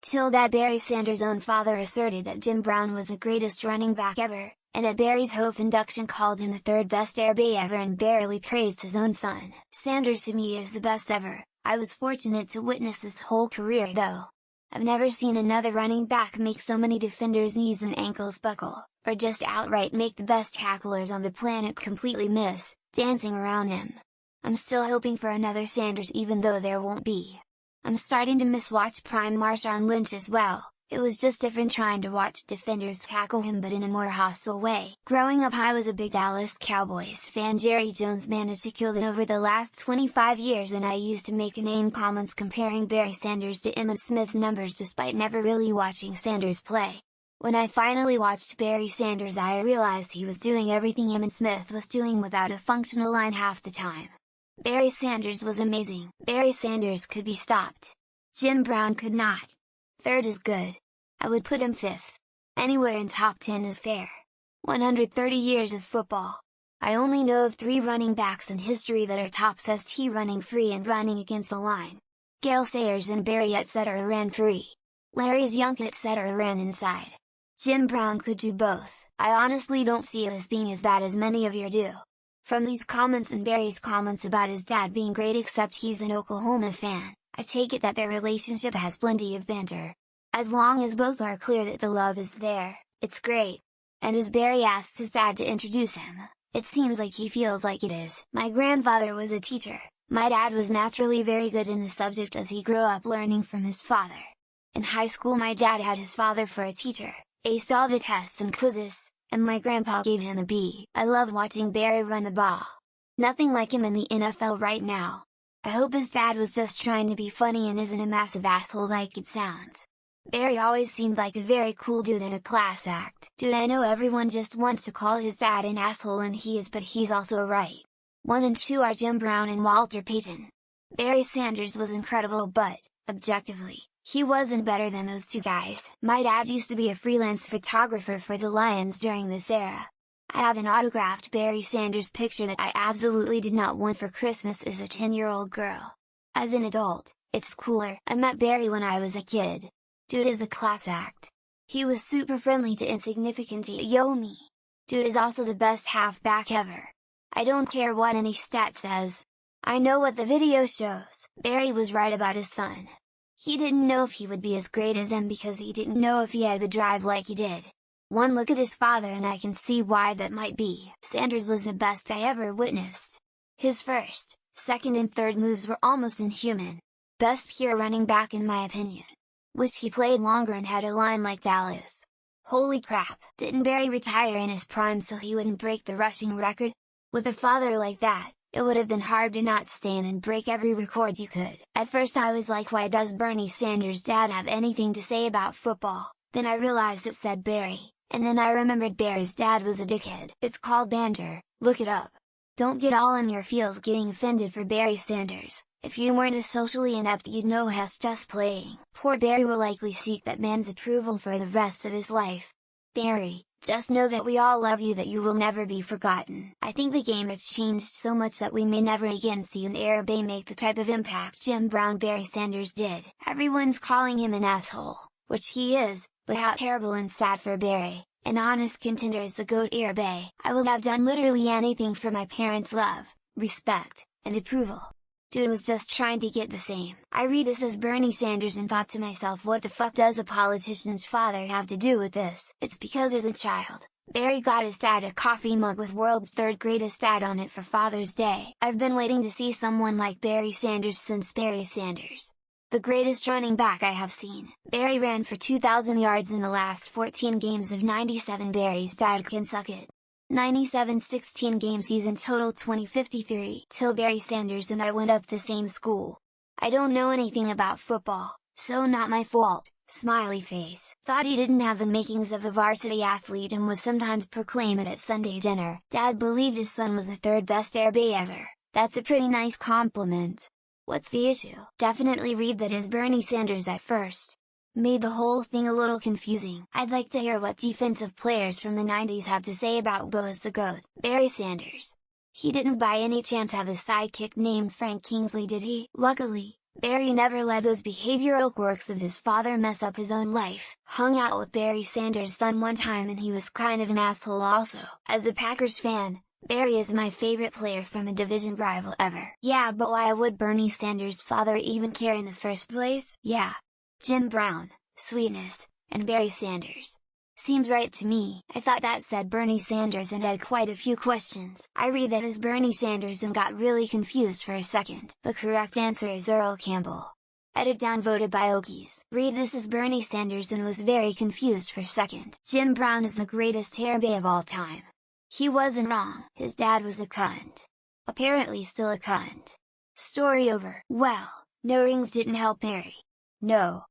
Till that Barry Sanders' own father asserted that Jim Brown was the greatest running back ever, and at Barry's Hope induction called him the third best Air Bay ever and barely praised his own son. Sanders to me is the best ever. I was fortunate to witness his whole career though. I've never seen another running back make so many defenders' knees and ankles buckle, or just outright make the best tacklers on the planet completely miss, dancing around him. I'm still hoping for another Sanders even though there won't be. I'm starting to miss watch prime Marshawn Lynch as well. It was just different trying to watch defenders tackle him but in a more hostile way. Growing up I was a big Dallas Cowboys fan. Jerry Jones managed to kill them over the last 25 years and I used to make inane comments comparing Barry Sanders to Emmitt Smith numbers despite never really watching Sanders play. When I finally watched Barry Sanders I realized he was doing everything Emmitt Smith was doing without a functional line half the time. Barry Sanders was amazing. Barry Sanders could be stopped. Jim Brown could not. Third is good. I would put him fifth. Anywhere in top 10 is fair. 130 years of football. I only know of 3 running backs in history that are top ST running free and running against the line. Gale Sayers and Barry etc. ran free. Larry's Young etc. ran inside. Jim Brown could do both. I honestly don't see it as being as bad as many of you do. From these comments and Barry's comments about his dad being great except he's an Oklahoma fan, I take it that their relationship has plenty of banter. As long as both are clear that the love is there, it's great. And as Barry asks his dad to introduce him, it seems like he feels like it is. My grandfather was a teacher. My dad was naturally very good in the subject as he grew up learning from his father. In high school my dad had his father for a teacher, aced all the tests and quizzes, and my grandpa gave him a B. I love watching Barry run the ball. Nothing like him in the NFL right now. I hope his dad was just trying to be funny and isn't a massive asshole like it sounds. Barry always seemed like a very cool dude and a class act. Dude, I know everyone just wants to call his dad an asshole and he is, but he's also right. 1 and 2 are Jim Brown and Walter Payton. Barry Sanders was incredible but, objectively, he wasn't better than those 2 guys. My dad used to be a freelance photographer for the Lions during this era. I have an autographed Barry Sanders picture that I absolutely did not want for Christmas as a 10-year-old girl. As an adult, it's cooler. I met Barry when I was a kid. Dude is a class act. He was super friendly to insignificant Yomi. Dude is also the best halfback ever. I don't care what any stat says. I know what the video shows. Barry was right about his son. He didn't know if he would be as great as him because he didn't know if he had the drive like he did. One look at his father and I can see why that might be. Sanders was the best I ever witnessed. His first, second and third moves were almost inhuman. Best pure running back in my opinion. Wish he played longer and had a line like Dallas. Holy crap! Didn't Barry retire in his prime so he wouldn't break the rushing record? With a father like that, it would have been hard to not stand and break every record you could. At first I was like, why does Bernie Sanders' dad have anything to say about football? Then I realized it said Barry, and then I remembered Barry's dad was a dickhead. It's called banter, look it up. Don't get all in your feels getting offended for Barry Sanders. If you weren't as socially inept you'd know he's just playing. Poor Barry will likely seek that man's approval for the rest of his life. Barry, just know that we all love you, that you will never be forgotten. I think the game has changed so much that we may never again see an Air Bay make the type of impact Jim Brown Barry Sanders did. Everyone's calling him an asshole, which he is, but how terrible and sad for Barry, an honest contender as the GOAT Air Bay. I would have done literally anything for my parents' love, respect, and approval. Dude was just trying to get the same. I read this as Bernie Sanders and thought to myself, what the fuck does a politician's father have to do with this? It's because as a child, Barry got his dad a coffee mug with world's 3rd greatest dad on it for Father's Day. I've been waiting to see someone like Barry Sanders since Barry Sanders. The greatest running back I have seen. Barry ran for 2,000 yards in the last 14 games of 97. Barry's dad can suck it. 97 16-game season total 2053. Till Barry Sanders and I went up the same school. I don't know anything about football, so not my fault, smiley face. Thought he didn't have the makings of a varsity athlete and would sometimes proclaim it at Sunday dinner. Dad believed his son was the 3rd best Air Bay ever. That's a pretty nice compliment. What's the issue? Definitely read that as Bernie Sanders at first. Made the whole thing a little confusing. I'd like to hear what defensive players from the 90s have to say about Bo as the GOAT. Barry Sanders. He didn't by any chance have a sidekick named Frank Kingsley, did he? Luckily, Barry never let those behavioral quirks of his father mess up his own life. Hung out with Barry Sanders' son one time and he was kind of an asshole also. As a Packers fan, Barry is my favorite player from a division rival ever. Yeah, but why would Bernie Sanders' father even care in the first place? Yeah. Jim Brown, sweetness, and Barry Sanders. Seems right to me. I thought that said Bernie Sanders and had quite a few questions. I read that as Bernie Sanders and got really confused for a second. The correct answer is Earl Campbell. Edit downvoted by Okies. Read this as Bernie Sanders and was very confused for a second. Jim Brown is the greatest Airbay of all time. He wasn't wrong. His dad was a cunt. Apparently still a cunt. Story over. Well, no rings didn't help Mary. No.